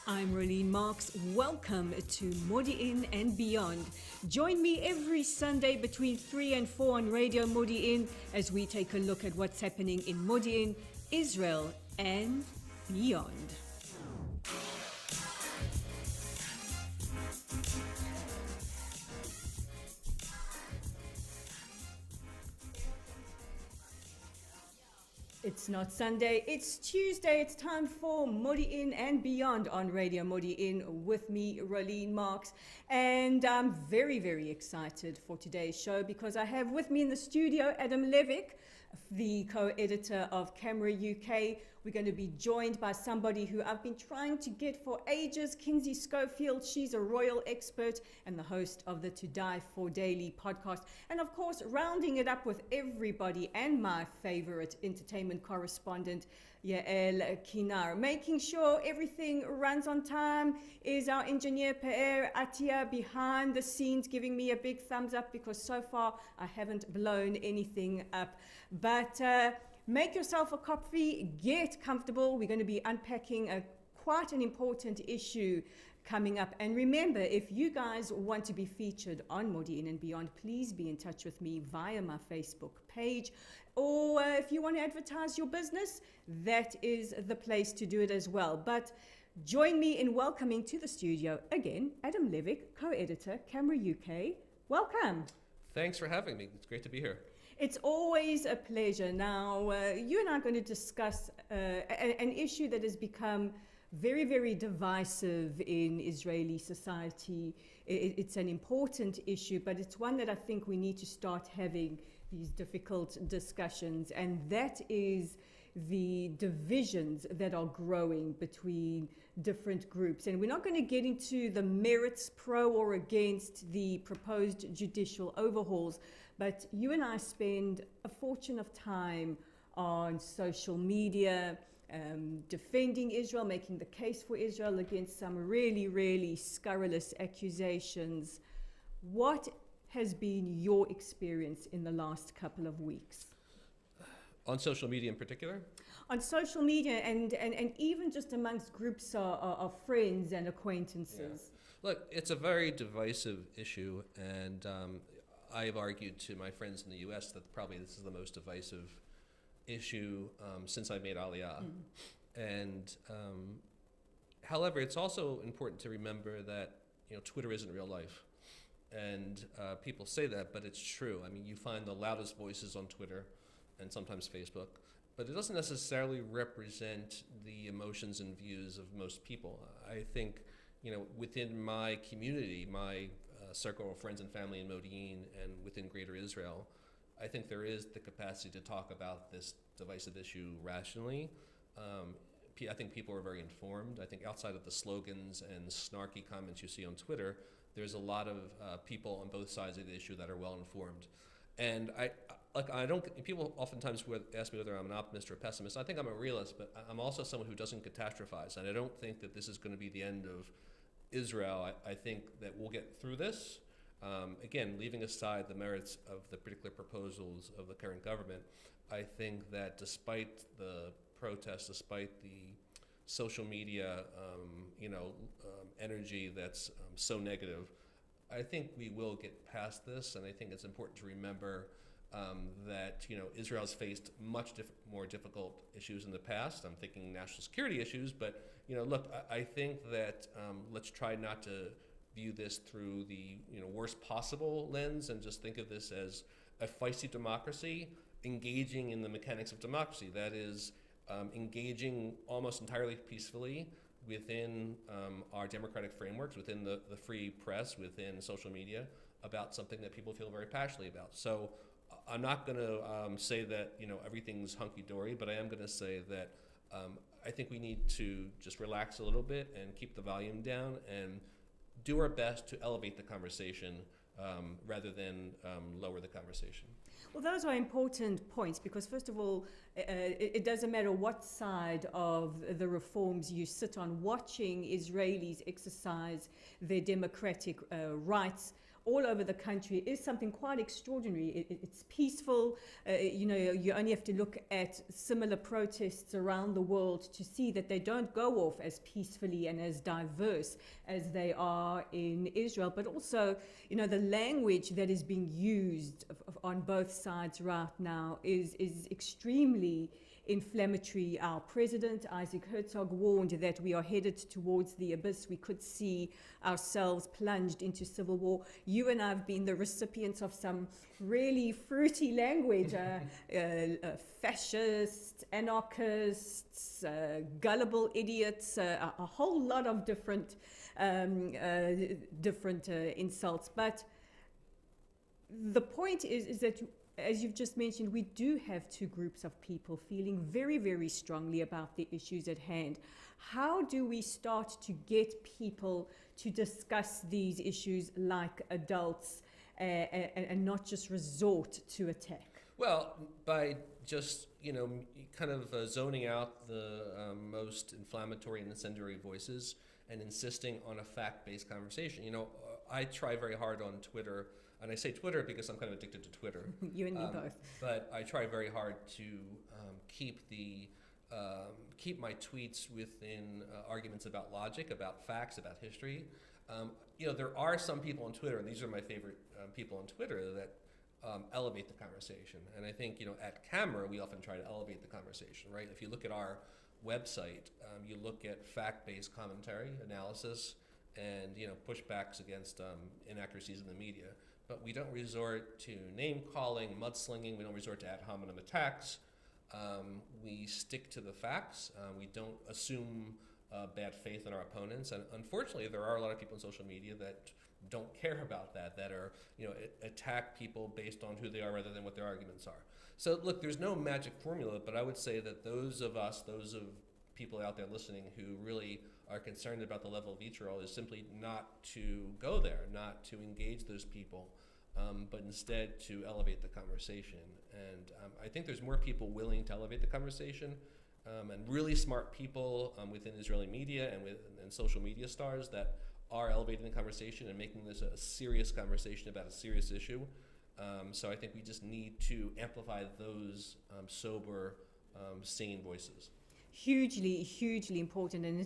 I'm Rolene Marks. Welcome to Modiin and Beyond. Join me every Sunday between 3 and 4 on Radio Modiin as we take a look at what's happening in Modiin, Israel, and beyond. It's not Sunday, it's Tuesday. It's time for Modiin and Beyond on Radio Modiin with me, Rolene Marks. And I'm very, very excited for today's show because I have with me in the studio Adam Levick, the co-editor of Camera UK. We're going to be joined by somebody who I've been trying to get for ages, Kinsey Scofield. She's a royal expert and the host of the To Die For Daily podcast. And of course, rounding it up with everybody and my favorite entertainment correspondent, Yael Kinar. Making sure everything runs on time is our engineer, Pe'er Atia, behind the scenes, giving me a big thumbs up because so far I haven't blown anything up. But make yourself a coffee, get comfortable. We're going to be unpacking quite an important issue coming up. And remember, if you guys want to be featured on Modiin and Beyond, please be in touch with me via my Facebook page. Or if you want to advertise your business, that is the place to do it as well. But join me in welcoming to the studio again, Adam Levick, co-editor, Camera UK. Welcome. Thanks for having me. It's great to be here. It's always a pleasure. Now, you and I are going to discuss an issue that has become very, very divisive in Israeli society. It's an important issue, but it's one that I think we need to start having these difficult discussions, and that is the divisions that are growing between different groups. And we're not going to get into the merits pro or against the proposed judicial overhauls, but you and I spend a fortune of time on social media, defending Israel, making the case for Israel against some really, really scurrilous accusations. What has been your experience in the last couple of weeks? On social media in particular? On social media and even just amongst groups of friends and acquaintances. Yeah. Look, it's a very divisive issue, and I've argued to my friends in the U.S. that probably this is the most divisive issue since I made Aliyah. And however, it's also important to remember that Twitter isn't real life. And people say that, but it's true. I mean, you find the loudest voices on Twitter and sometimes Facebook, but it doesn't necessarily represent the emotions and views of most people. I think, within my community, my circle of friends and family in Modiin and within Greater Israel, I think there is the capacity to talk about this divisive issue rationally. I think people are very informed. I think outside of the slogans and snarky comments you see on Twitter, there's a lot of people on both sides of the issue that are well informed. And people oftentimes ask me whether I'm an optimist or a pessimist. I think I'm a realist, but I'm also someone who doesn't catastrophize. And I don't think that this is going to be the end of Israel. I think that we'll get through this. Again, leaving aside the merits of the particular proposals of the current government, I think that despite the protests, despite the social media, energy that's so negative, I think we will get past this. And I think it's important to remember that Israel's faced much more difficult issues in the past. I'm thinking national security issues, but look, I think that let's try not to view this through the worst possible lens and just think of this as a feisty democracy engaging in the mechanics of democracy. That is, engaging almost entirely peacefully within our democratic frameworks, within the free press, within social media, about something that people feel very passionately about. So I'm not going to say that everything's hunky-dory, but I am going to say that I think we need to just relax a little bit and keep the volume down and do our best to elevate the conversation rather than lower the conversation. Well, those are important points because, first of all, it doesn't matter what side of the reforms you sit on. Watching Israelis exercise their democratic rights all over the country is something quite extraordinary. It's peaceful. You only have to look at similar protests around the world to see that they don't go off as peacefully and as diverse as they are in Israel. But also, the language that is being used on both sides right now is extremely inflammatory. Our president, Isaac Herzog, warned that we are headed towards the abyss. We could see ourselves plunged into civil war. You and I have been the recipients of some really fruity language, fascists, anarchists, gullible idiots, a whole lot of different insults. But the point is that, as you've just mentioned, we do have two groups of people feeling very, very strongly about the issues at hand. How do we start to get people to discuss these issues like adults and not just resort to attack? Well, by just, kind of zoning out the most inflammatory and incendiary voices and insisting on a fact-based conversation. I try very hard on Twitter. And I say Twitter because I'm kind of addicted to Twitter. You and me both. But I try very hard to keep my tweets within arguments about logic, about facts, about history. There are some people on Twitter, and these are my favorite people on Twitter, that elevate the conversation. And I think, at camera, we often try to elevate the conversation, right? If you look at our website, you look at fact-based commentary, analysis, and, pushbacks against inaccuracies in the media. But we don't resort to name-calling, mudslinging. We don't resort to ad hominem attacks. We stick to the facts. We don't assume bad faith in our opponents. And unfortunately, there are a lot of people on social media that don't care about that are, attack people based on who they are rather than what their arguments are. So look, there's no magic formula, but I would say that those of people out there listening who really are concerned about the level of vitriol is simply not to go there, not to engage those people, but instead to elevate the conversation. And I think there's more people willing to elevate the conversation, and really smart people within Israeli media and social media stars that are elevating the conversation and making this a serious conversation about a serious issue. So I think we just need to amplify those sober, sane voices. Hugely, hugely important, and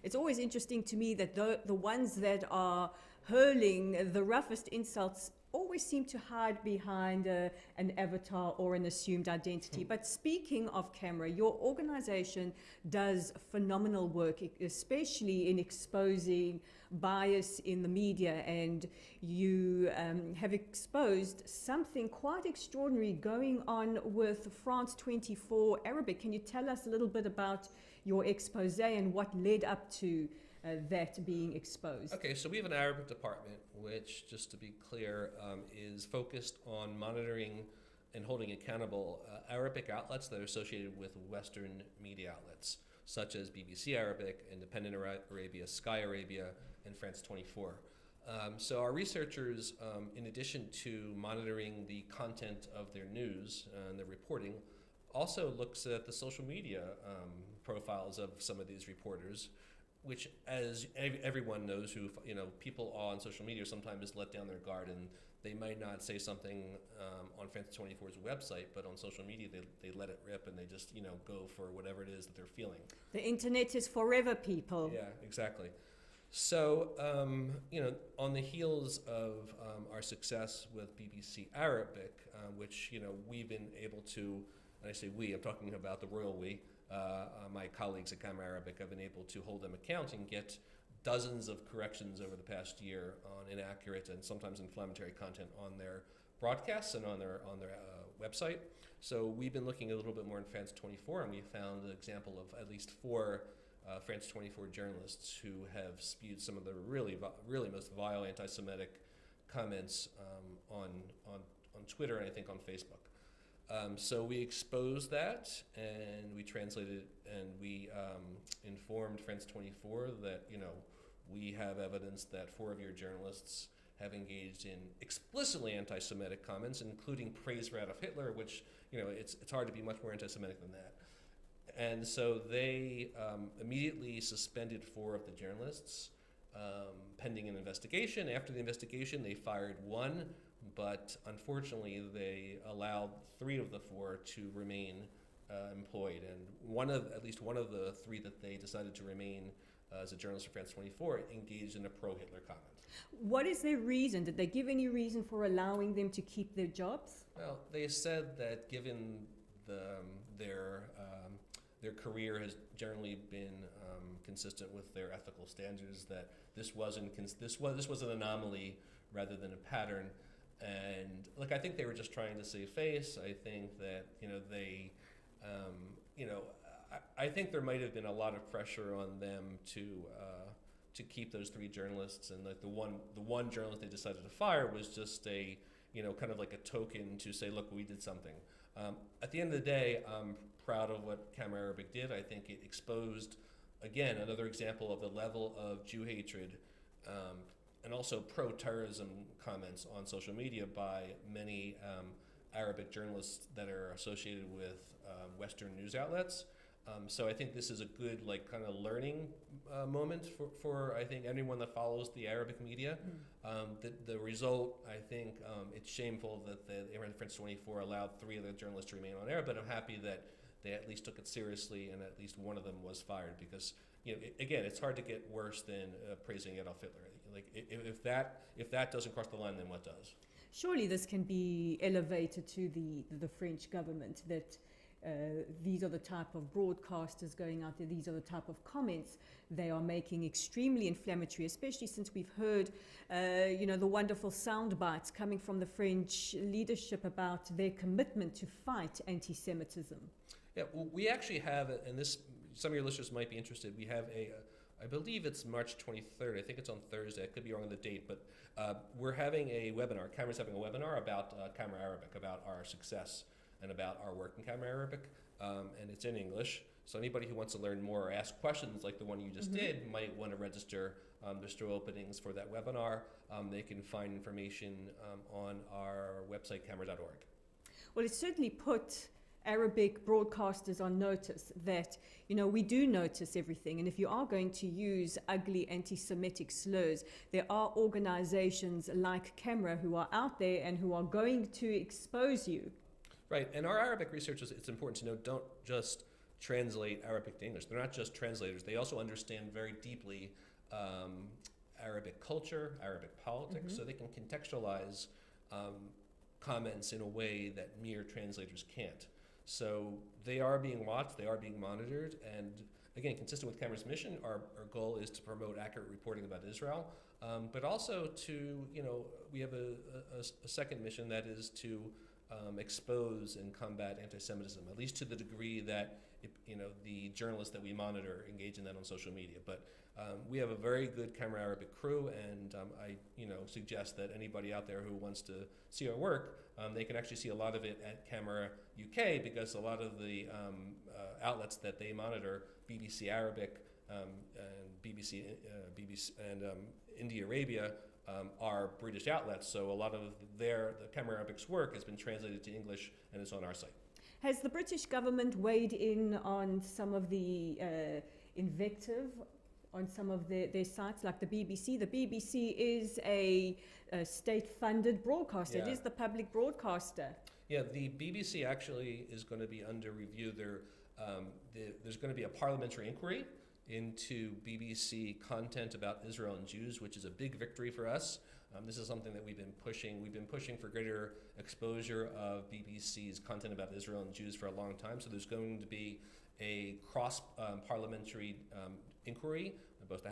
it's always interesting to me that the ones that are hurling the roughest insults always seem to hide behind an avatar or an assumed identity. But speaking of camera, your organization does phenomenal work, especially in exposing bias in the media, and you have exposed something quite extraordinary going on with France 24 Arabic. Can you tell us a little bit about your expose and what led up to that being exposed? Okay, so we have an Arabic department, which, just to be clear, is focused on monitoring and holding accountable Arabic outlets that are associated with Western media outlets, such as BBC Arabic, Independent Arabia, Sky Arabia, and France 24. So our researchers, in addition to monitoring the content of their news and their reporting, also looks at the social media profiles of some of these reporters, which, as everyone knows, who people on social media sometimes let down their guard, and they might not say something on France 24's website, but on social media they let it rip and they just go for whatever it is that they're feeling. The internet is forever, people. Yeah, exactly. So on the heels of our success with BBC Arabic, which we've been able to, and I say we, I'm talking about the royal we. My colleagues at Camera Arabic have been able to hold them account and get dozens of corrections over the past year on inaccurate and sometimes inflammatory content on their broadcasts and on their website. So we've been looking a little bit more in France 24, and we found an example of at least 4 France 24 journalists who have spewed some of the really most vile anti-Semitic comments on Twitter and I think on Facebook. So we exposed that, and we translated and we informed France 24 that we have evidence that 4 of your journalists have engaged in explicitly anti-Semitic comments, including praise for Adolf Hitler, which it's hard to be much more anti-Semitic than that. And so they immediately suspended 4 of the journalists. pending an investigation. After the investigation, they fired one, but unfortunately, they allowed 3 of the 4 to remain employed. And at least one of the 3 that they decided to remain as a journalist for France 24 engaged in a pro-Hitler comment. What is their reason? Did they give any reason for allowing them to keep their jobs? Well, they said that given their career has generally been consistent with their ethical standards, that this was an anomaly rather than a pattern. And look, I think they were just trying to save face. I think that I think there might have been a lot of pressure on them to keep those 3 journalists, and like the one journalist they decided to fire was just a kind of like a token to say, look, we did something. At the end of the day, I'm proud of what Camera Arabic did. I think it exposed, again, another example of the level of Jew hatred and also pro-terrorism comments on social media by many Arabic journalists that are associated with Western news outlets. So I think this is a good kind of learning moment for I think anyone that follows the Arabic media. The result, I think it's shameful that the France 24 allowed 3 of the journalists to remain on air, but I'm happy that they at least took it seriously and at least one of them was fired, because again, it's hard to get worse than praising Adolf Hitler. Like if that doesn't cross the line, then what does? Surely this can be elevated to the French government, that these are the type of broadcasters going out there, these are the type of comments they are making, extremely inflammatory, especially since we've heard the wonderful sound bites coming from the French leadership about their commitment to fight anti-Semitism. Yeah, well, we actually have, and this, some of your listeners might be interested, we have I believe it's March 23rd, I think it's on Thursday, I could be wrong on the date, but we're having a webinar, Camera's having a webinar about Camera Arabic, about our success and about our work in Camera Arabic, and it's in English. So anybody who wants to learn more or ask questions like the one you just did might want to register. There's still openings for that webinar. They can find information on our website, camera.org. Well, it certainly put Arabic broadcasters on notice that, we do notice everything. And if you are going to use ugly anti-Semitic slurs, there are organizations like Camera who are out there and who are going to expose you. Right, and our Arabic researchers, it's important to know, don't just translate Arabic to English. They're not just translators. They also understand very deeply Arabic culture, Arabic politics, so they can contextualize comments in a way that mere translators can't. So they are being watched, they are being monitored, and again, consistent with Camera's mission, our goal is to promote accurate reporting about Israel, but also to, we have a second mission, that is to expose and combat anti-Semitism, at least to the degree that the journalists that we monitor engage in that on social media. But we have a very good Camera Arabic crew, and I suggest that anybody out there who wants to see our work, they can actually see a lot of it at Camera UK, because a lot of the outlets that they monitor, BBC Arabic and BBC and India Arabia, are British outlets, so a lot of the Camera Arabic's work has been translated to English and is on our site. Has the British government weighed in on some of the invective on some of their sites, like the BBC? The BBC is a state-funded broadcaster. Yeah. It is the public broadcaster. Yeah, the BBC actually is going to be under review. There's going to be a parliamentary inquiry into BBC content about Israel and Jews, which is a big victory for us. This is something that we've been pushing. We've been pushing for greater exposure of BBC's content about Israel and Jews for a long time. So there's going to be a cross-parliamentary inquiry, both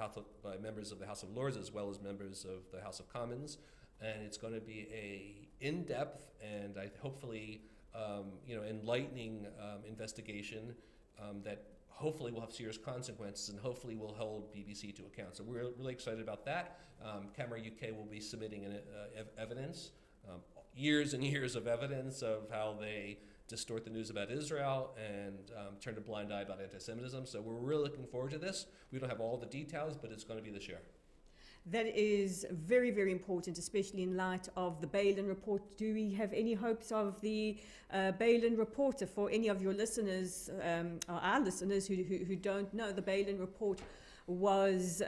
by members of the House of Lords as well as members of the House of Commons, and it's going to be a in-depth and hopefully enlightening investigation that hopefully will have serious consequences and hopefully will hold BBC to account. So we're really excited about that. Camera UK will be submitting evidence, years and years of evidence of how they distort the news about Israel and turn a blind eye about anti-Semitism. So we're really looking forward to this. We don't have all the details, but it's going to be this year. That is very, very important, especially in light of the Balin report. Do we have any hopes of the Balin report? For any of your listeners, or our listeners who don't know, the Balin report was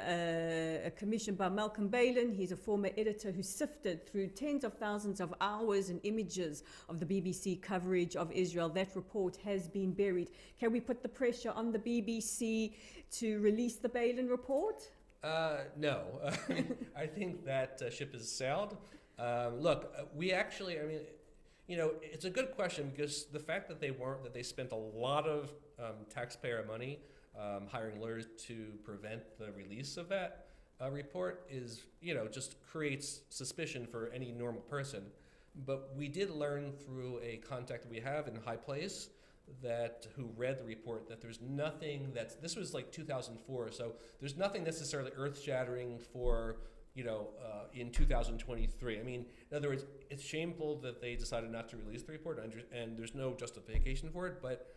commissioned by Malcolm Balin. He's a former editor who sifted through tens of thousands of hours and images of the BBC coverage of Israel. That report has been buried. Can we put the pressure on the BBC to release the Balin report? No. I think that ship has sailed. Look, we actually, I mean, you know, it's a good question because the fact that they spent a lot of taxpayer money hiring lawyers to prevent the release of that report is, you know, just creates suspicion for any normal person. But we did learn through a contact we have in high place who read the report that there's nothing this was like 2004, so there's nothing necessarily earth-shattering for, you know, in 2023. I mean, in other words, it's shameful that they decided not to release the report, and there's no justification for it, but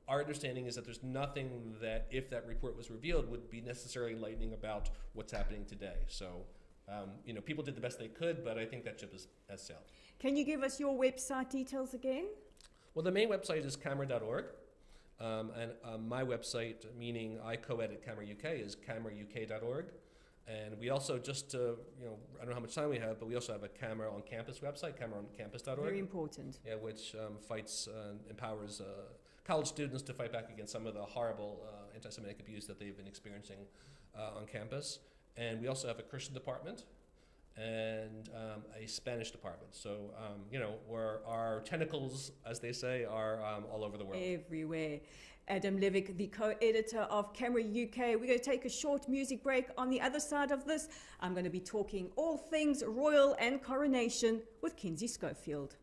our understanding is that there's nothing that, if that report was revealed, would be necessarily enlightening about what's happening today. So, you know, people did the best they could, but I think that ship has sailed. Can you give us your website details again? Well, the main website is camera.org, and my website, meaning I co-edit Camera UK, is camerauk.org. And we also, just to, you know, I don't know how much time we have, but we also have a Camera on Campus website, cameraoncampus.org. Very important. Yeah, which fights and empowers college students to fight back against some of the horrible anti-Semitic abuse that they've been experiencing on campus. And we also have a Christian department and a Spanish department. So, you know, where our tentacles, as they say, are all over the world. Everywhere. Adam Levick, the co-editor of Camera UK. We're going to take a short music break. On the other side of this, I'm going to be talking all things royal and coronation with Kinsey Scofield.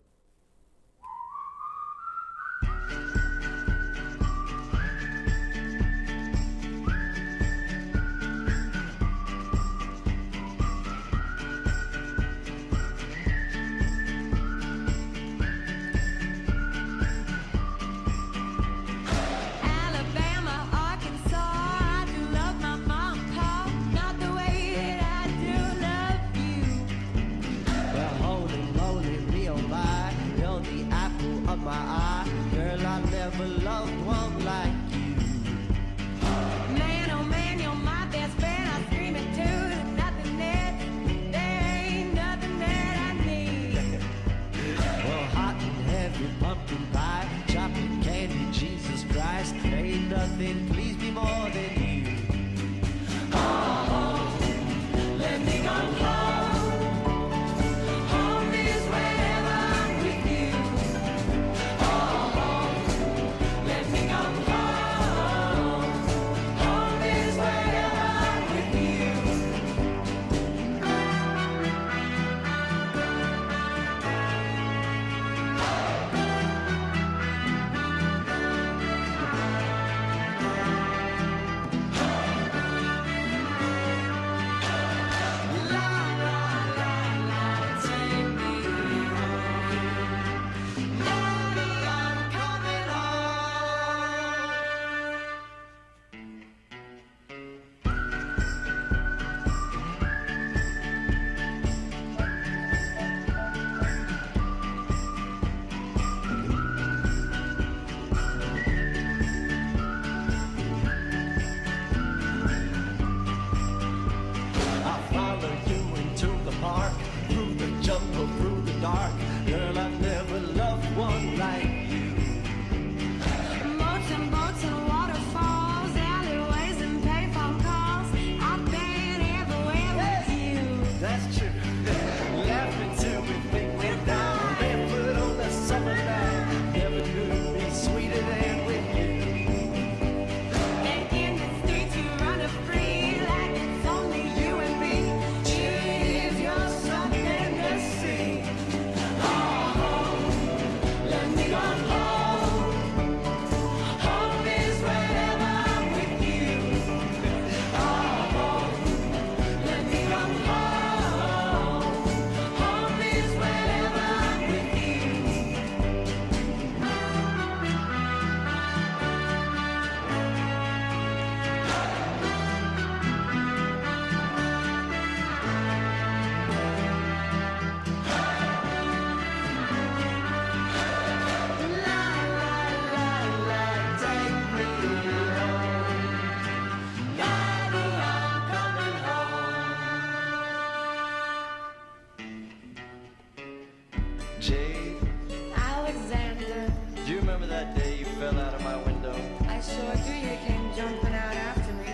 saw you, you came jumping out after me.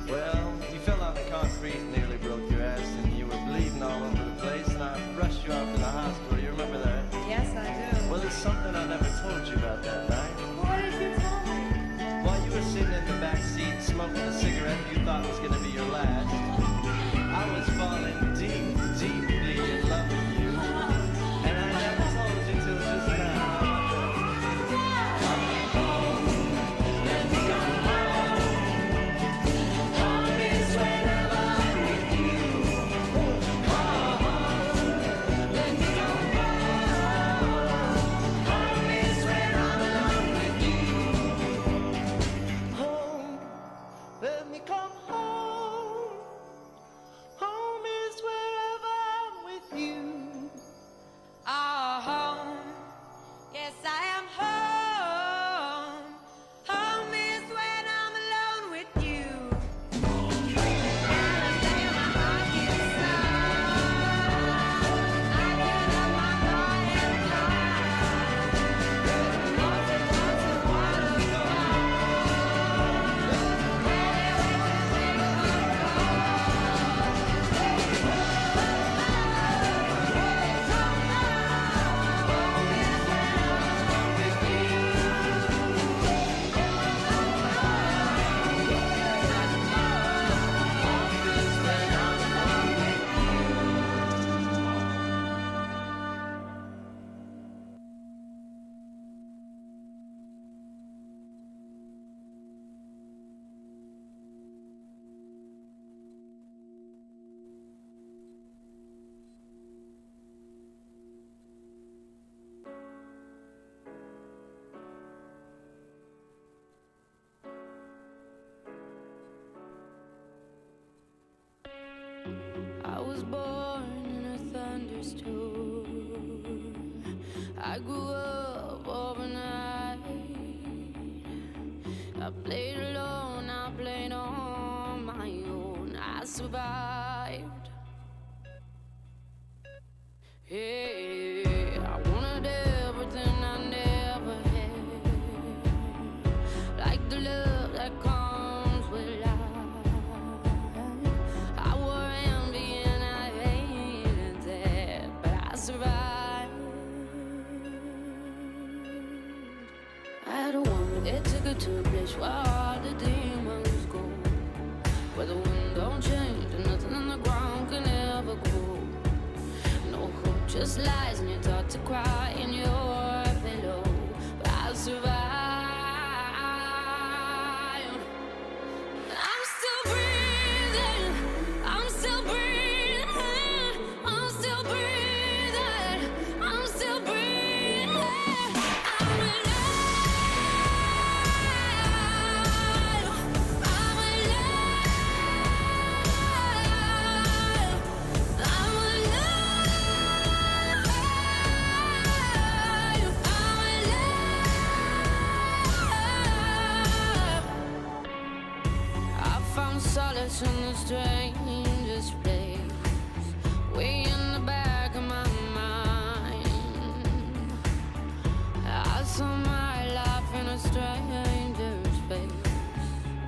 Well, you fell on the concrete and nearly broke your ass, and you were bleeding all over the place, and I rushed you off to the hospital. You remember that? Yes, I do. Well, there's something I never told you about that night. What did you tell me? While you were sitting in the back seat smoking a cigarette you thought was going to be your last, I was falling deeply in love with you, and I never told you till just now. Let me come home. Home is wherever I'm with you. Oh, home. Yes, I am home. Home is when I'm alone with you. And I say my heart gets slow. I get up my heart and fly. Want to wanna go. I was born in a thunderstorm. I grew up overnight. I played alone, I played on my own. I survived. Hey, I wanted everything I never had, like the love that comes with life. I wore envy and I hated that, but I survived. I had a woman that took her to a place where all the demons go, where the wind don't change and nothing on the ground can ever grow. No hope, just lies, and you're taught to cry in your pillow. But I survived. I'm still breathing. I'm still breathing. I'm still breathing. I'm still breathing. I'm alive. I'm alive. I'm alive. I found solace in the strangest place, way in the back of my mind. I saw my life in a stranger's face,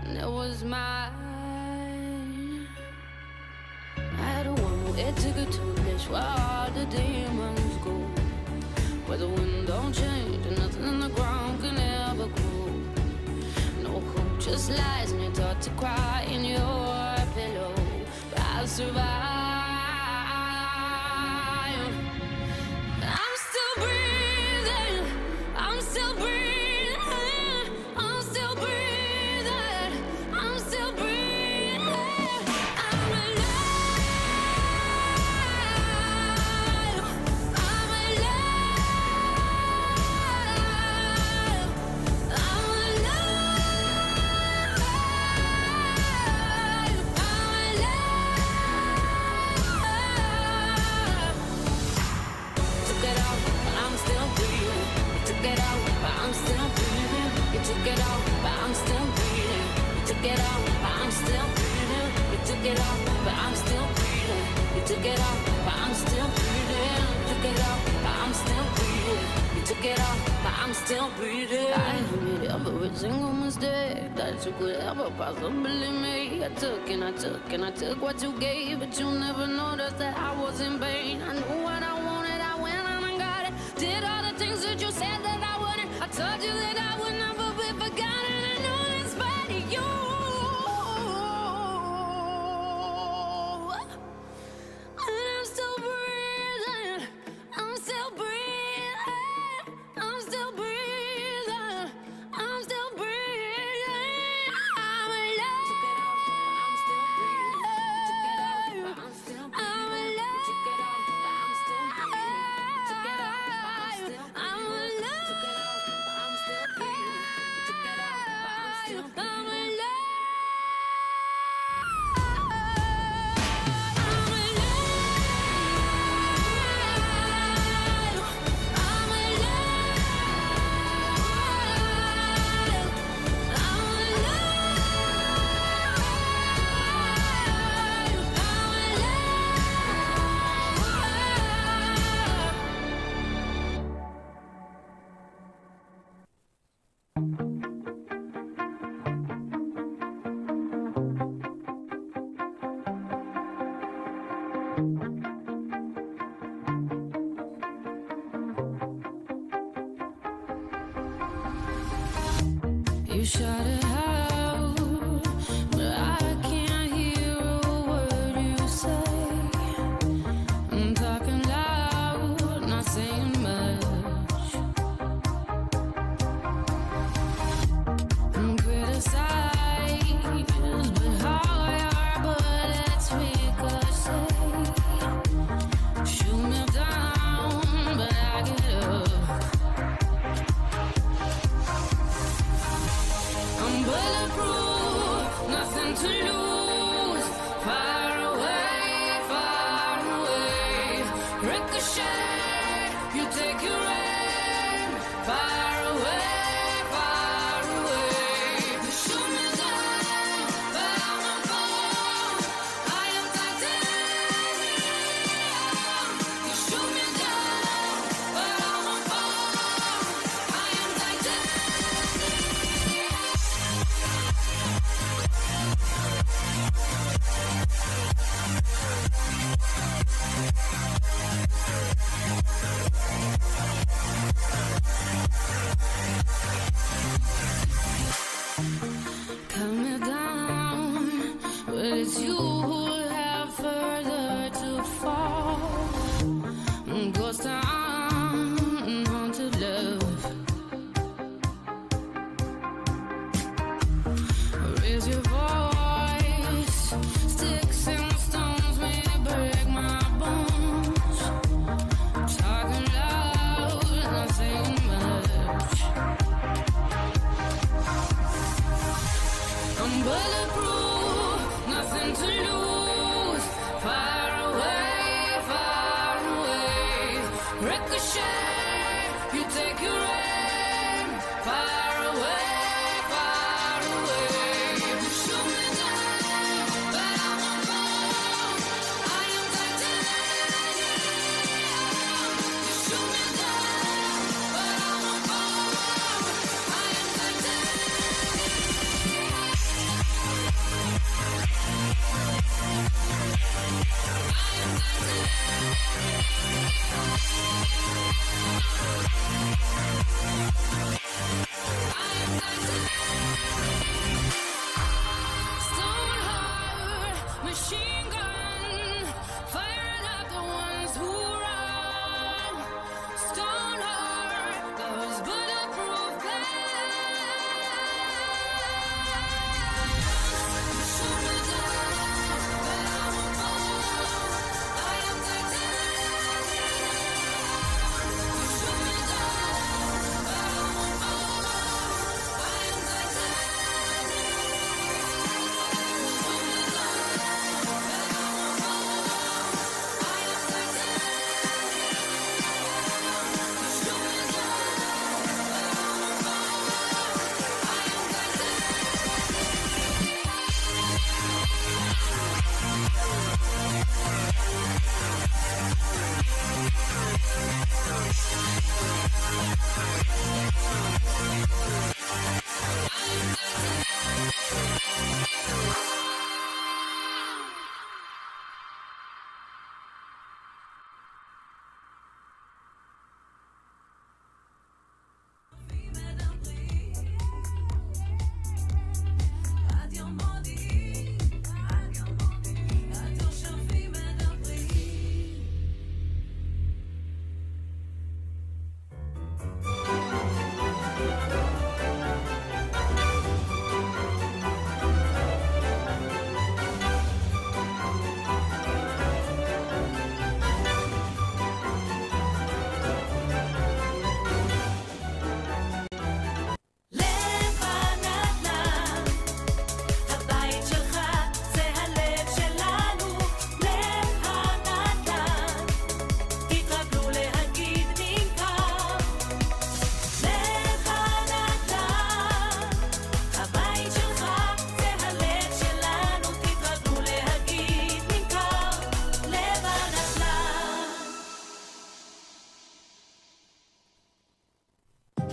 and it was mine. I had a woman that took her to a place where all the demons go, where the wind don't change and nothing in the ground can ever grow. No hope, just lies, and you're taught to cry in your pillow. But I survived. I'm still breathing. I'm still breathing. I'm still breathing. I'm still breathing. I'm alive. I'm alive. I'm alive. I'm alive. Took it out, but I'm still breathing. You took it out, but I'm still breathing. You took it out, but I'm still breathing. You took it out, but I'm still breathing. You took it out, but I'm still breathing. You took it out, but I'm still breathing. You took it out, but I'm still breathing. You took it out, but I'm still breathing. I admit every every single mistake that you could ever possibly make. I took and I took and I took what you gave, but you never noticed that I was in pain. I knew what I wanted, I went on and got it. Did all the things that you said that I wouldn't. I told you that I would never be forgotten. I know in spite of you. And I'm still breathing. I'm still breathing. I'm still breathing. I'm still breathing. I'm alive. I'm still breathing. I'm still breathing. I'm alive. I'm still breathing. I'm alive. I'm still breathing. I'm alive. You shut it out, but I can't hear a word you say. I'm talking loud, not saying much. I'm criticized, but how your bullets ricochet. Shoot me down, but I get up. I'm bulletproof, nothing to lose. Far away, ricochet. You take your aim. Far away, you shoot me down, but I won't fall. I am titanium. You shoot me down, but I won't fall. I am titanium. Cut me down, but it's you who have further to fall. Ghost town, haunted love. Raise your voice, sticks and stones may break my bones. Talking loud, not saying much. I'm bulletproof, nothing to lose. Far away, ricochet. You take your aim. Far away, you shoot me down, but I won't fall. I am titanium. You shoot me down, but I won't fall. I am titanium.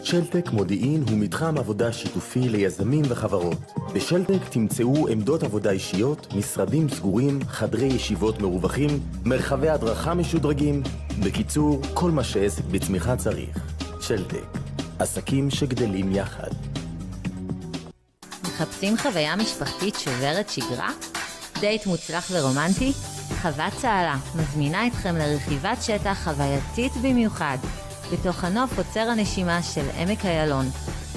שלטק מודיעין הוא מתחם עבודה שיתופי ליזמים וחברות. בשלטק תמצאו עמדות עבודה אישיות, משרדים סגורים, חדרי ישיבות מרווחים, מרחבי הדרכה משודרגים. בקיצור, כל מה שעסק בצמיחה צריך. שלטק, עסקים שגדלים יחד. מחפשים חוויה משפחתית שוברת שגרה? דייט מוצלח ורומנטי? חוות צהלה מזמינה אתכם לרכיבת שטח חווייתית במיוחד בתוך הנוף עוצר הנשימה של עמק איילון.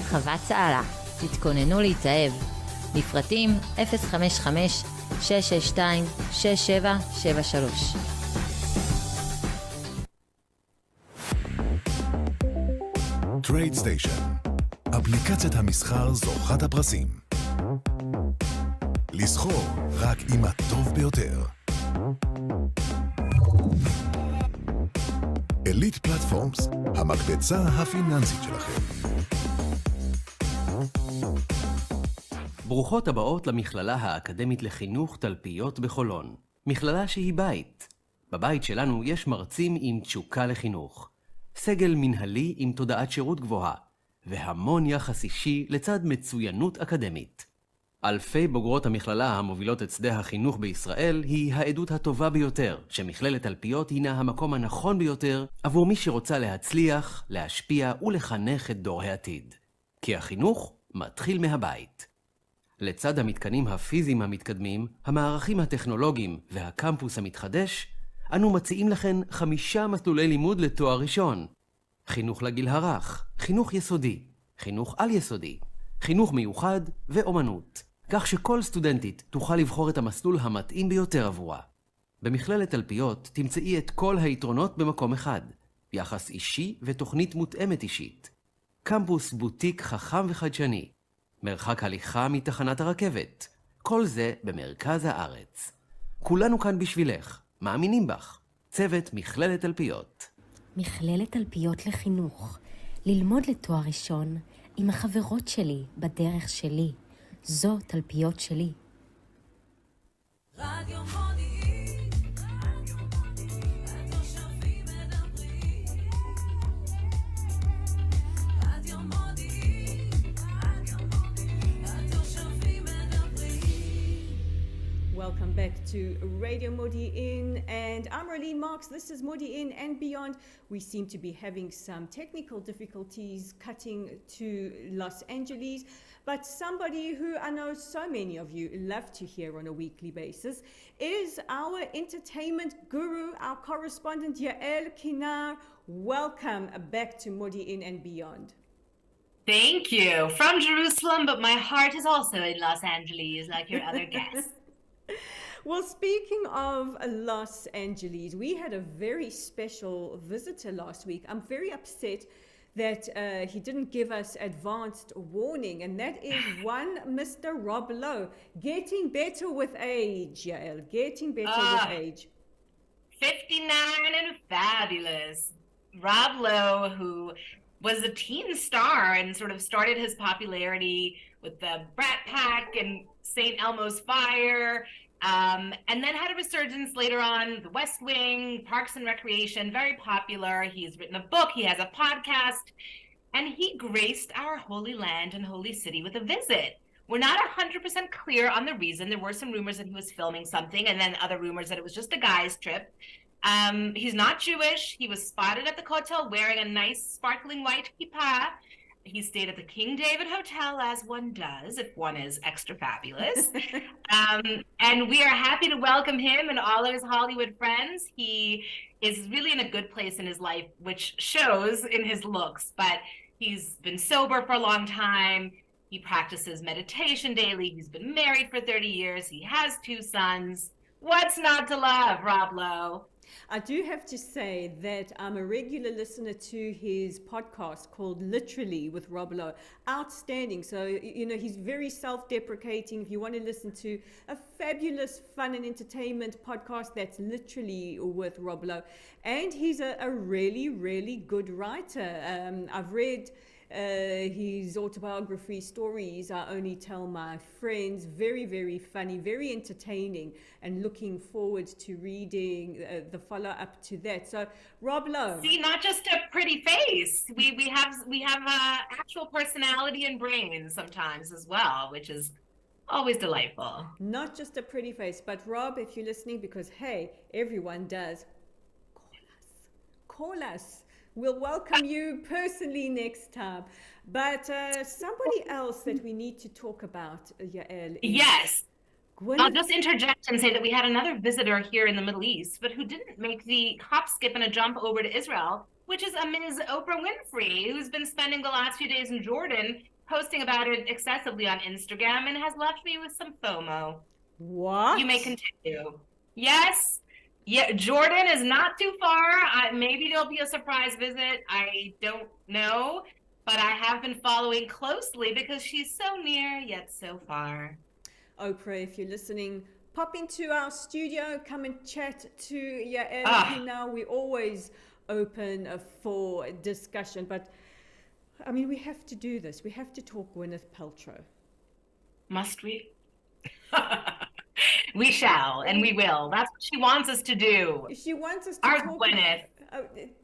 חוות צהלה, תתכוננו להתאהב. לפרטים 055-662-6773. טרייד סטיישן, אפליקציית המסחר זוכת הפרסים. לסחור רק עם הטוב ביותר. אליט פלטפורמס, המקבצה הפיננסית שלכם. ברוכות הבאות למכללה האקדמית לחינוך תלפיות בחולון. מכללה שהיא בית. בבית שלנו יש מרצים עם תשוקה לחינוך. סגל מנהלי עם תודעת שירות גבוהה. והמון יחס אישי לצד מצוינות אקדמית. אלפי בוגרות המכללה המובילות את שדה החינוך בישראל היא העדות הטובה ביותר, שמכללת תלפיות הינה המקום הנכון ביותר עבור מי שרוצה להצליח, להשפיע ולחנך את דור העתיד. כי החינוך מתחיל מהבית. לצד המתקנים הפיזיים המתקדמים, המערכים הטכנולוגיים והקמפוס המתחדש, אנו מציעים לכן 5 מסלולי לימוד לתואר ראשון. חינוך לגיל הרך, חינוך יסודי, חינוך על יסודי, חינוך מיוחד ואומנות. כך שכל סטודנטית תוכל לבחור את המסלול המתאים ביותר עבורה. במכללת תלפיות תמצאי את כל היתרונות במקום אחד. יחס אישי ותוכנית מותאמת אישית. קמפוס בוטיק חכם וחדשני. מרחק הליכה מתחנת הרכבת. כל זה במרכז הארץ. כולנו כאן בשבילך. מאמינים בך. צוות מכללת תלפיות. מכללת תלפיות לחינוך. ללמוד לתואר ראשון עם החברות שלי בדרך שלי. זו תלפיות שלי. רדיו מודיעין, התושבים מדברים. רדיו מודיעין, התושבים מדברים. Welcome back to Radio Modiin, and I'm Rolene Marks. This is Modiin and Beyond. We seem to be having some technical difficulties cutting to Los Angeles, but somebody who I know so many of you love to hear on a weekly basis is our entertainment guru, our correspondent Yael Kinar. Welcome back to Modiin and Beyond. Thank you. From Jerusalem, but my heart is also in Los Angeles, like your other guests. Well, speaking of Los Angeles, we had a very special visitor last week. I'm very upset that he didn't give us advanced warning, and that is one Mr. Rob Lowe. Getting better with age, Yael. Getting better with age. 59 and fabulous. Rob Lowe, who was a teen star and sort of started his popularity with the Brat Pack and St. Elmo's Fire, and then had a resurgence later on, The West Wing, Parks and Recreation, very popular. He's written a book, he has a podcast, and he graced our holy land and holy city with a visit. We're not 100% clear on the reason. There were some rumors that he was filming something, and then other rumors that it was just a guy's trip. He's not Jewish. He was spotted at the hotel wearing a nice sparkling white kippah. He stayed at the King David Hotel, as one does, if one is extra fabulous. And we are happy to welcome him and all of his Hollywood friends. He is really in a good place in his life, which shows in his looks. But he's been sober for a long time. He practices meditation daily. He's been married for 30 years. He has 2 sons. What's not to love, Rob Lowe? I do have to say that I'm a regular listener to his podcast called Literally with Rob Lowe. Outstanding. So, you know, he's very self-deprecating. If you want to listen to a fabulous fun and entertainment podcast, that's Literally with Rob Lowe. And he's a really, really good writer. I've read his autobiography, Stories I Only Tell My Friends. Very, very funny, very entertaining, and looking forward to reading the follow-up to that. So, Rob Lowe. See, not just a pretty face. We have actual personality and brains sometimes as well, which is always delightful. Not just a pretty face, but Rob, if you're listening, because hey, everyone does, call us. We'll welcome you personally next time. But somebody else that we need to talk about, Yael. Yes. Gwyneth. I'll just interject and say that we had another visitor here in the Middle East, but who didn't make the hop, skip, and a jump over to Israel, which is a Ms. Oprah Winfrey, who's been spending the last few days in Jordan, posting about it excessively on Instagram, and has left me with some FOMO. What? You may continue. Yes. Yeah, Jordan is not too far. Maybe there'll be a surprise visit. I don't know. But I have been following closely because she's so near yet so far. Oprah, if you're listening, pop into our studio, come and chat to Yael Kinar. We're always open for discussion. But I mean, we have to do this. We have to talk Gwyneth Paltrow. Must we? We shall, and we will. That's what she wants us to do. She wants us to Our talk. Gwyneth.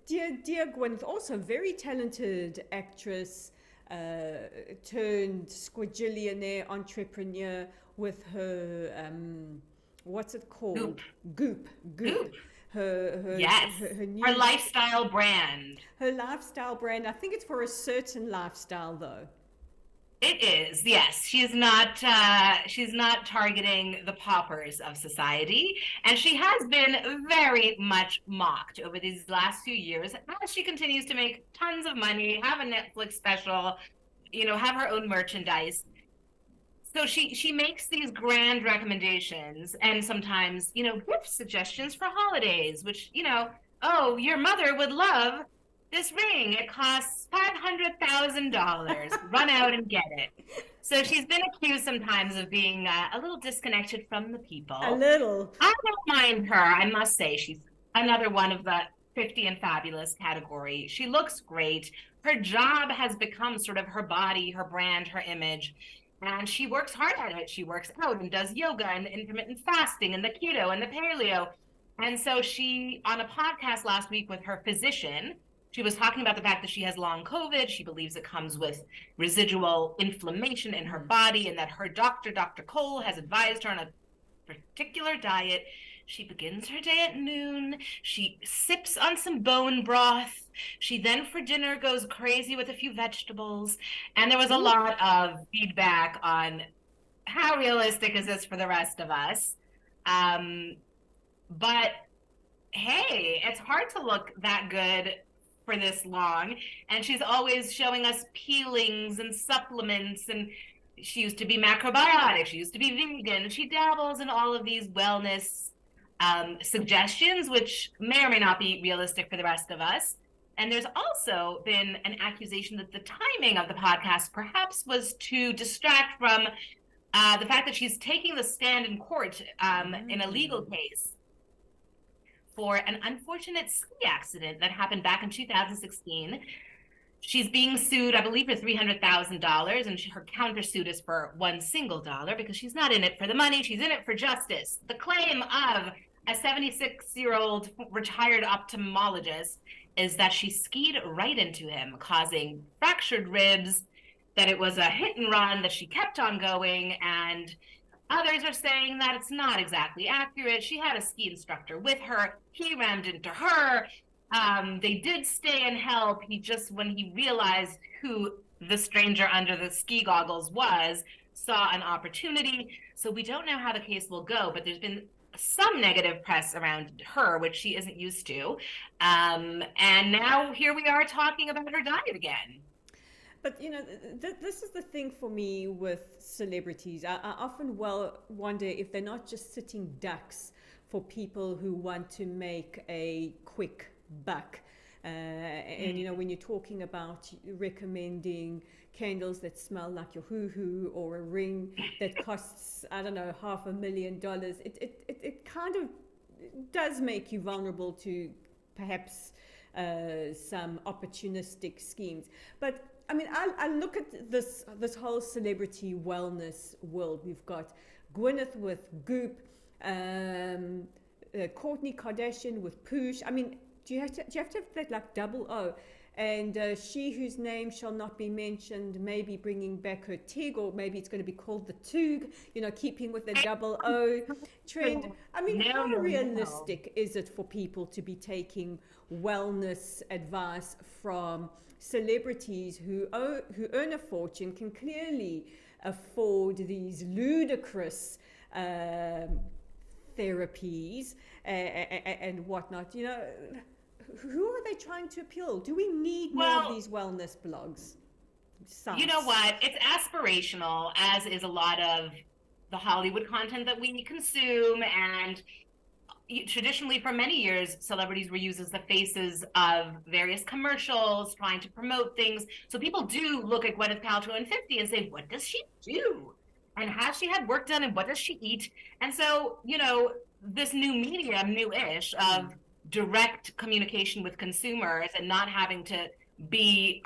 Dear Gwyneth, also very talented actress, turned squigillionaire entrepreneur with her, what's it called? Goop. Yes. Her lifestyle brand. Her lifestyle brand. I think it's for a certain lifestyle, though. It is, yes. She's not targeting the paupers of society, and she has been very much mocked over these last few years as she continues to make tons of money, have a Netflix special, have her own merchandise. So she makes these grand recommendations and sometimes, gift suggestions for holidays, which, oh, your mother would love this ring. It costs $500,000. Run out and get it. So she's been accused sometimes of being a little disconnected from the people. A little. I don't mind her. I must say she's another one of the 50 and fabulous category. She looks great. Her job has become sort of her body, her brand, her image. And she works hard at it. She works out and does yoga and intermittent fasting and the keto and the paleo. And so she, on a podcast last week with her physician, she was talking about the fact that she has long COVID. She believes it comes with residual inflammation in her body, and that her doctor, Dr. Cole, has advised her on a particular diet. She begins her day at noon. She sips on some bone broth. She then for dinner goes crazy with a few vegetables. And there was a lot of feedback on how realistic is this for the rest of us. But hey, it's hard to look that good for this long, and she's always showing us peelings and supplements, and she used to be macrobiotic, she used to be vegan. She dabbles in all of these wellness suggestions, which may or may not be realistic for the rest of us. And there's also been an accusation that the timing of the podcast perhaps was to distract from the fact that she's taking the stand in court in a legal case for an unfortunate ski accident that happened back in 2016. She's being sued, I believe, for $300,000, and her countersuit is for $1 single dollar because she's not in it for the money, she's in it for justice. The claim of a 76-year-old retired ophthalmologist is that she skied right into him, causing fractured ribs, that it was a hit and run, that she kept on going, and others are saying that it's not exactly accurate. She had a ski instructor with her. He rammed into her. They did stay and help. He just, when he realized who the stranger under the ski goggles was, saw an opportunity. So we don't know how the case will go, but there's been some negative press around her, which she isn't used to. And now here we are talking about her diet again. But, this is the thing for me with celebrities. I often wonder if they're not just sitting ducks for people who want to make a quick buck. And, when you're talking about recommending candles that smell like your hoo-hoo or a ring that costs, I don't know, $500,000, it kind of does make you vulnerable to perhaps some opportunistic schemes. But I mean, I look at this whole celebrity wellness world. We've got Gwyneth with Goop, Kourtney Kardashian with Poosh. I mean, do you have to have that like double O? And she whose name shall not be mentioned, maybe bringing back her TIG, or maybe it's going to be called the TUG, you know, keeping with the double O trend. I mean, how realistic is it for people to be taking wellness advice from celebrities who earn a fortune, can clearly afford these ludicrous therapies and whatnot? You know, who are they trying to appeal? Do we need more of these wellness blogs? Sites? You know what? It's aspirational, as is a lot of the Hollywood content that we consume. And traditionally, for many years, celebrities were used as the faces of various commercials, trying to promote things. So people do look at Gwyneth Paltrow in 50 and say, what does she do? And has she had work done? And what does she eat? And so, you know, this new medium, new-ish, of direct communication with consumers and not having to be,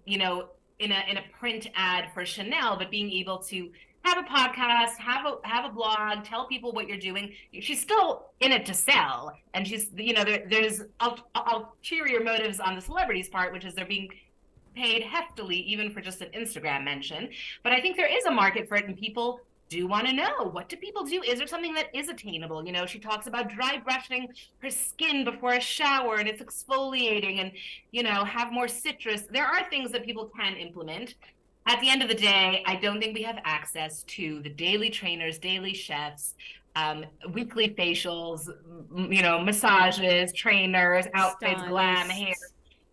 you know, in a print ad for Chanel, but being able to have a podcast, have a blog, tell people what you're doing. She's still in it to sell, and she's, you know, there's ulterior motives on the celebrity's part, which is they're being paid heftily even for just an Instagram mention. But I think there is a market for it, and people do want to know, what do people do? Is there something that is attainable? You know, she talks about dry brushing her skin before a shower, and it's exfoliating, and, you know, have more citrus. There are things that people can implement. At the end of the day, I don't think we have access to the daily trainers, daily chefs, weekly facials, you know, massages, trainers, outfits, glam, hair.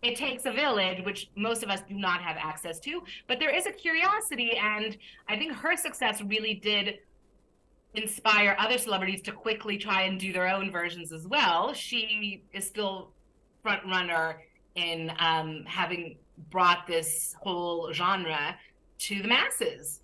It takes a village, which most of us do not have access to, but there is a curiosity, and I think her success really did inspire other celebrities to quickly try and do their own versions as well. She is still front runner in having brought this whole genre to the masses.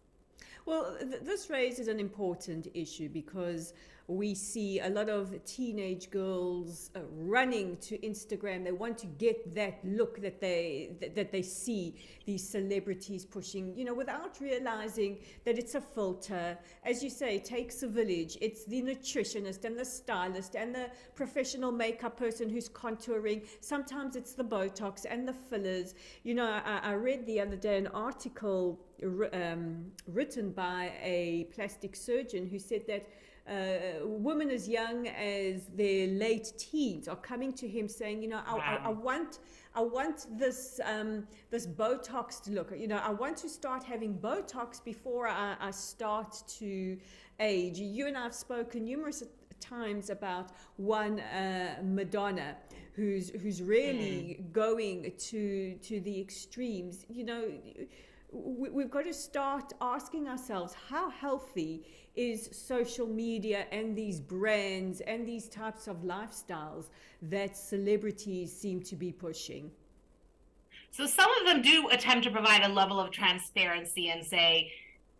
Well, this raises an important issue, because we see a lot of teenage girls running to Instagram. They want to get that look that they see these celebrities pushing, you know, without realizing that it's a filter. As you say, it takes a village. It's the nutritionist and the stylist and the professional makeup person who's contouring. Sometimes it's the Botox and the fillers. You know, I read the other day an article written by a plastic surgeon who said that women as young as their late teens are coming to him saying, you know, I want this this Botox to look. You know, I want to start having Botox before I start to age. You and I have spoken numerous times about one Madonna who's really going to the extremes. You know, we've got to start asking ourselves, how healthy is social media and these brands and these types of lifestyles that celebrities seem to be pushing? So some of them do attempt to provide a level of transparency and say,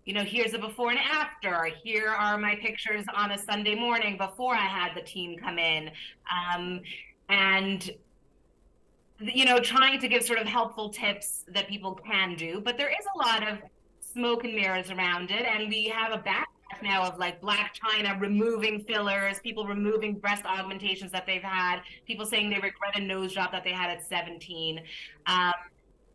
you know, here's a before and after. Here are my pictures on a Sunday morning before I had the team come in. And you know, trying to give sort of helpful tips that people can do, but there is a lot of smoke and mirrors around it, and we have a backlash now of like Black China removing fillers, people removing breast augmentations that they've had, people saying they regret a nose job that they had at 17,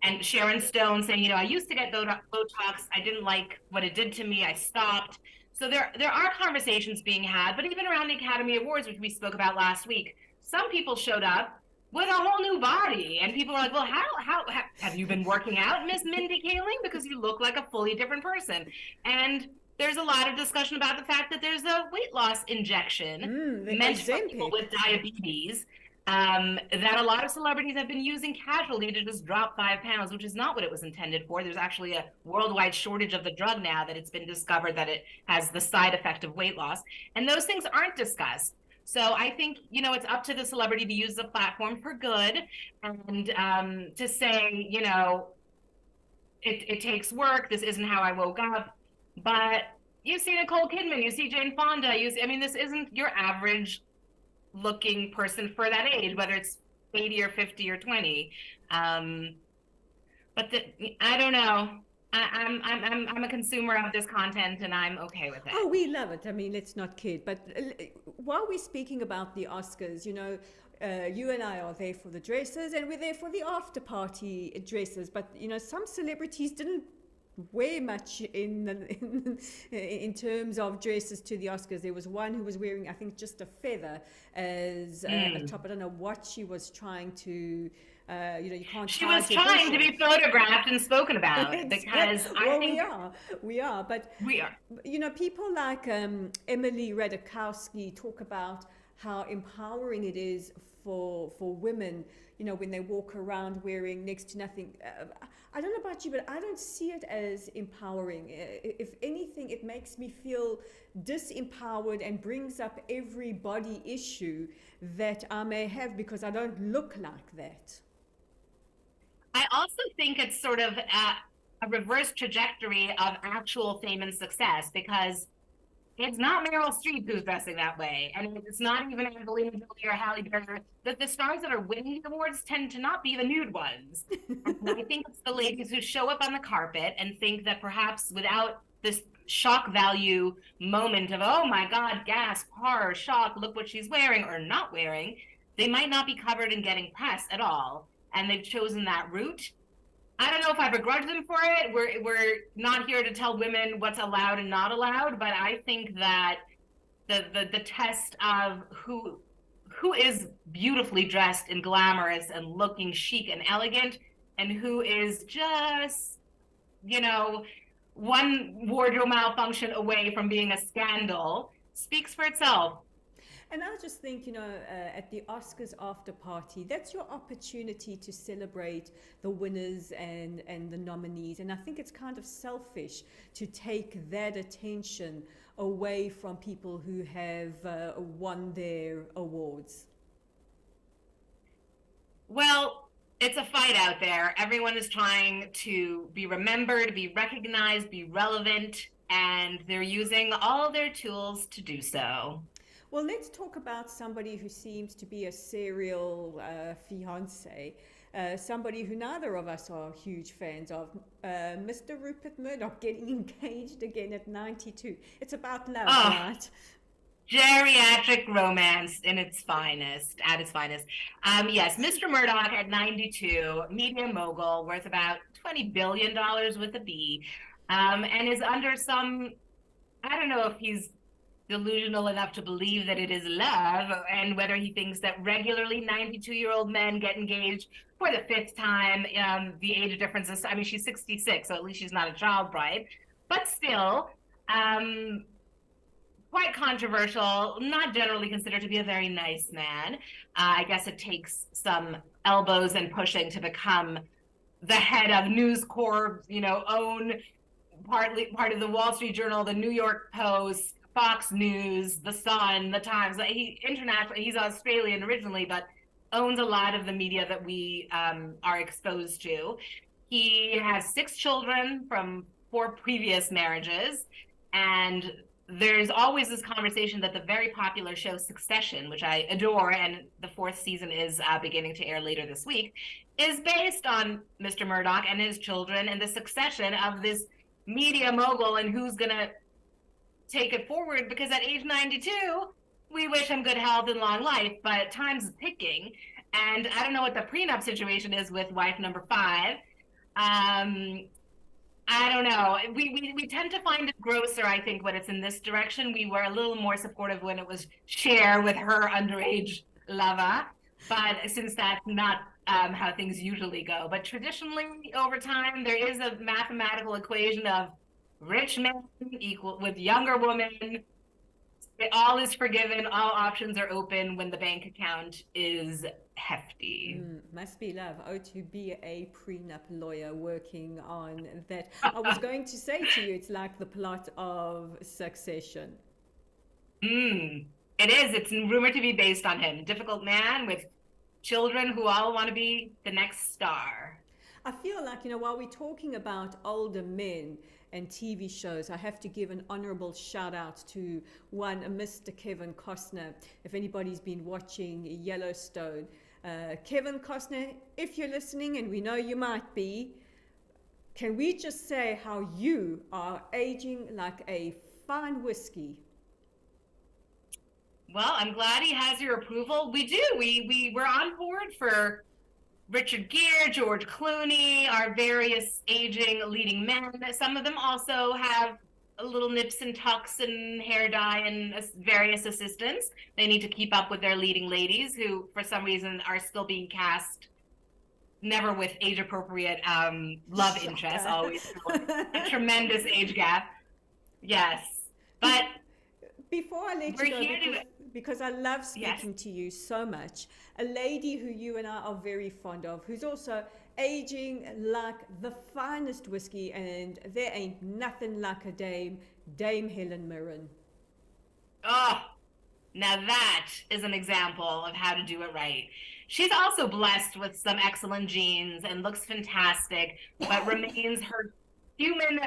and Sharon Stone saying, you know, I used to get Botox, I didn't like what it did to me, I stopped. So there are conversations being had, but even around the Academy Awards, which we spoke about last week, some people showed up with a whole new body, and people are like, well, how have you been working out, Miss Mindy Kaling? Because you look like a fully different person. And there's a lot of discussion about the fact that there's a weight loss injection meant for people with diabetes that a lot of celebrities have been using casually to just drop 5 pounds, which is not what it was intended for. There's actually a worldwide shortage of the drug now that it's been discovered that it has the side effect of weight loss. And those things aren't discussed. So I think, you know, it's up to the celebrity to use the platform for good, and to say, you know, it takes work. This isn't how I woke up. But you see Nicole Kidman, you see Jane Fonda, I mean, this isn't your average looking person for that age, whether it's 80 or 50 or 20. But I don't know. I'm a consumer of this content, and I'm okay with it. Oh, we love it. I mean, let's not kid. But while we're speaking about the Oscars, you know, you and I are there for the dresses, and we're there for the after party dresses. But you know, some celebrities didn't wear much in terms of dresses to the Oscars. There was one who was wearing, I think, just a feather as a top. I don't know what she was trying to. You know, you can't. She was trying to be photographed and spoken about because well, we are. But we are. You know, people like Emily Ratajkowski talk about how empowering it is for women. You know, when they walk around wearing next to nothing. I don't know about you, but I don't see it as empowering. If anything, it makes me feel disempowered and brings up every body issue that I may have because I don't look like that. I also think it's sort of a reverse trajectory of actual fame and success, because it's not Meryl Streep who's dressing that way, and it's not even Angelina Jolie or Halle Berry. That the stars that are winning the awards tend to not be the nude ones. And I think it's the ladies who show up on the carpet and think that perhaps without this shock value moment of, oh my God, gasp, horror, shock, look what she's wearing or not wearing, they might not be covered and getting press at all. And they've chosen that route. I don't know if I begrudge them for it. We're not here to tell women what's allowed and not allowed, but I think that the test of who is beautifully dressed and glamorous and looking chic and elegant, and who is just, you know, one wardrobe malfunction away from being a scandal, speaks for itself. And I just think, you know, at the Oscars after party, that's your opportunity to celebrate the winners and the nominees. And I think it's kind of selfish to take that attention away from people who have won their awards. Well, it's a fight out there. Everyone is trying to be remembered, be recognized, be relevant, and they're using all their tools to do so. Well, let's talk about somebody who seems to be a serial fiancé, somebody who neither of us are huge fans of, Mr. Rupert Murdoch getting engaged again at 92. It's about love, right? Geriatric romance in its finest, at its finest. Yes, Mr. Murdoch at 92, media mogul, worth about $20 billion with a B, and is under some, I don't know if he's delusional enough to believe that it is love, and whether he thinks that regularly 92-year-old men get engaged for the fifth time. The age difference is, I mean, she's 66, so at least she's not a child bride, but still, quite controversial, not generally considered to be a very nice man. I guess it takes some elbows and pushing to become the head of News Corp, you know, own part of the Wall Street Journal, the New York Post, Fox News, The Sun, The Times. He's Australian originally, but owns a lot of the media that we are exposed to. He has 6 children from 4 previous marriages, and there's always this conversation that the very popular show Succession, which I adore, and the 4th season is beginning to air later this week, is based on Mr. Murdoch and his children and the succession of this media mogul and who's going to take it forward, because at age 92, we wish him good health and long life, but time's ticking. And I don't know what the prenup situation is with wife number 5. I don't know. We tend to find it grosser, I think, when it's in this direction. We were a little more supportive when it was Cher with her underage lover, but since that's not how things usually go. But traditionally, over time, there is a mathematical equation of rich men equal with younger women. All is forgiven, all options are open when the bank account is hefty. Must be love. Oh, to be a prenup lawyer working on that. I was going to say to you, it's like the plot of Succession. It is. It's rumored to be based on him. Difficult man with children who all want to be the next star. I feel like, you know, while we're talking about older men and TV shows, I have to give an honorable shout out to one, Mr. Kevin Costner. If anybody's been watching Yellowstone, Kevin Costner, if you're listening, and we know you might be, can we just say how you are aging like a fine whiskey? Well, I'm glad he has your approval. We do. We were on board for Richard Gere, George Clooney, our various aging leading men. Some of them also have a little nips and tucks and hair dye and various assistants. They need to keep up with their leading ladies who, for some reason, are still being cast never with age-appropriate love interests, always a tremendous age gap. Yes. But before I let you go, because I love speaking to you so much, a lady who you and I are very fond of, who's also aging like the finest whiskey, and there ain't nothing like a Dame Helen Mirren. Oh, now that is an example of how to do it right. She's also blessed with some excellent genes and looks fantastic, but remains her human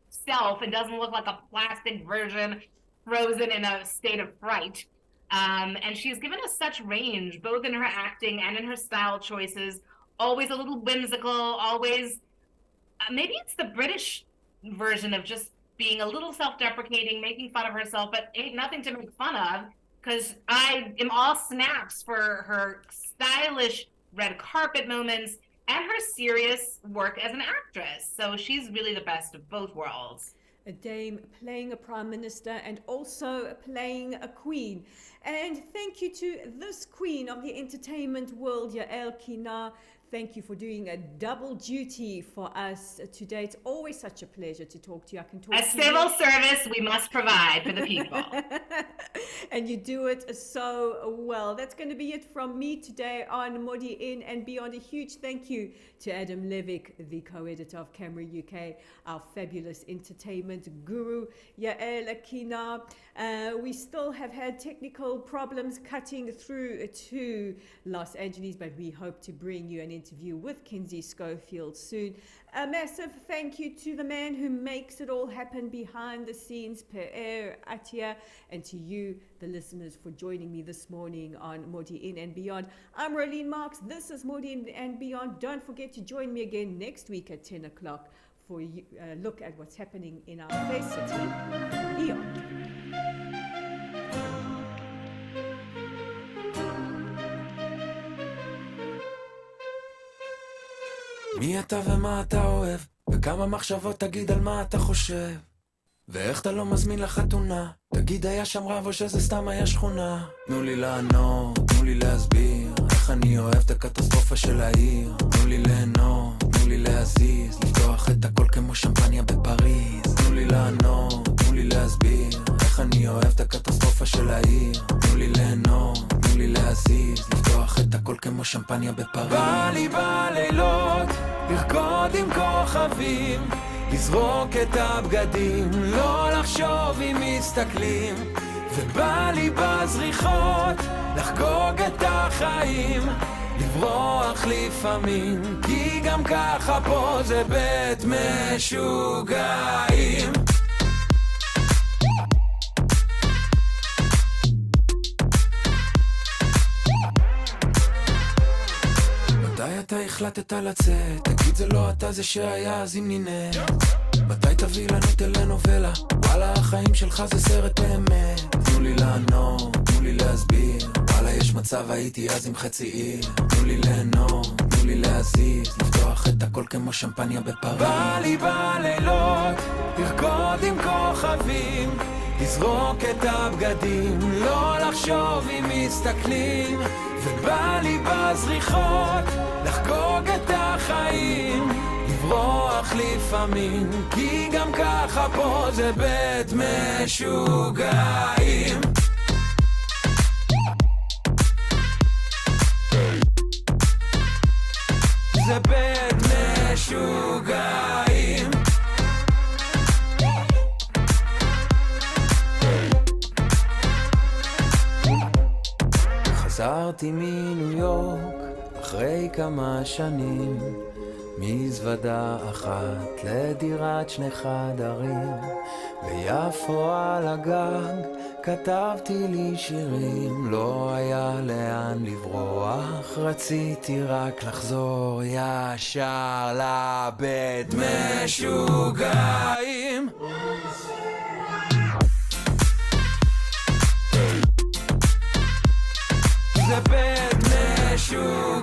self and doesn't look like a plastic version frozen in a state of fright. And she's given us such range, both in her acting and in her style choices, always a little whimsical, always, maybe it's the British version of just being a little self-deprecating, making fun of herself, but ain't nothing to make fun of, because I am all snaps for her stylish red carpet moments and her serious work as an actress. So she's really the best of both worlds. A dame playing a prime minister and also playing a queen. And thank you to this queen of the entertainment world, Yael Kinar. Thank you for doing a double duty for us today. It's always such a pleasure to talk to you. I can talk a to civil you. service we must provide for the people. And you do it so well. That's going to be it from me today on Modiin and Beyond. A huge thank you to Adam Levick, the co-editor of Camera UK, our fabulous entertainment guru, Yael Kinar. We still have had technical problems cutting through to Los Angeles, but we hope to bring you an interview with Kinsey Scofield soon. A massive thank you to the man who makes it all happen behind the scenes, Per Atia, and to you, the listeners, for joining me this morning on Modiin and Beyond. I'm Rolene Marks. This is Modiin and Beyond. Don't forget to join me again next week at 10 o'clock for a look at what's happening in our fair city, Beyond. מי אתה ומה אתה אוהב, וכמה מחשבות תגיד על מה אתה חושב, ואיך אתה לא מזמין לחתונה, תגיד היה שם רב או שזה סתם היה שכונה. תנו לי לענות, תנו לי להסביר, איך אני אוהב את הקטסטרופה של העיר. תנו לי ליהנות, תנו לי להזיז, לפתוח את הכל כמו שמפניה בפריז. תנו לי לענות, תנו לי להסביר, איך אני אוהב את הקטסטרופה של העיר. תנו לי ליהנות, תנו לי להזיז, לפתוח את הכל כמו שמפניה בפריז. בא לי בלילות לרקוד עם כוכבים, לזרוק את הבגדים, לא לחשוב אם מסתכלים, ובא לי בזריחות לחגוג את החיים, לברוח לפעמים, כי גם ככה פה זה בית משוגעים. מתי אתה החלטת לצאת? תגיד זה לא אתה, זה שהיה אז אם נינא. מתי תביא לנו טלנובלה? וואלה החיים שלך זה סרט באמת. תנו לי לענות, תנו לי להסביר, וואלה יש מצב הייתי אז עם חצי עיר. תנו לי ליהנות, תנו לי להזיז, לפתוח את הכל כמו שמפניה בפריז. בא לי בלילות לרקוד עם כוכבים, לזרוק את הבגדים, לא לחשוב אם מסתכלים, ובא לי בזריחות לחגוג את החיים, לברוח לפעמים, כי גם ככה פה זה בית משוגעים. זה בית משוגעים. חזרתי מניו יורק אחרי כמה שנים, מזוודה אחת לדירת 2 חדרים, ביפו על הגג כתבתי לי שירים, לא היה לאן לברוח, רציתי רק לחזור ישר לבית משוגעים. זה בית משוגעים.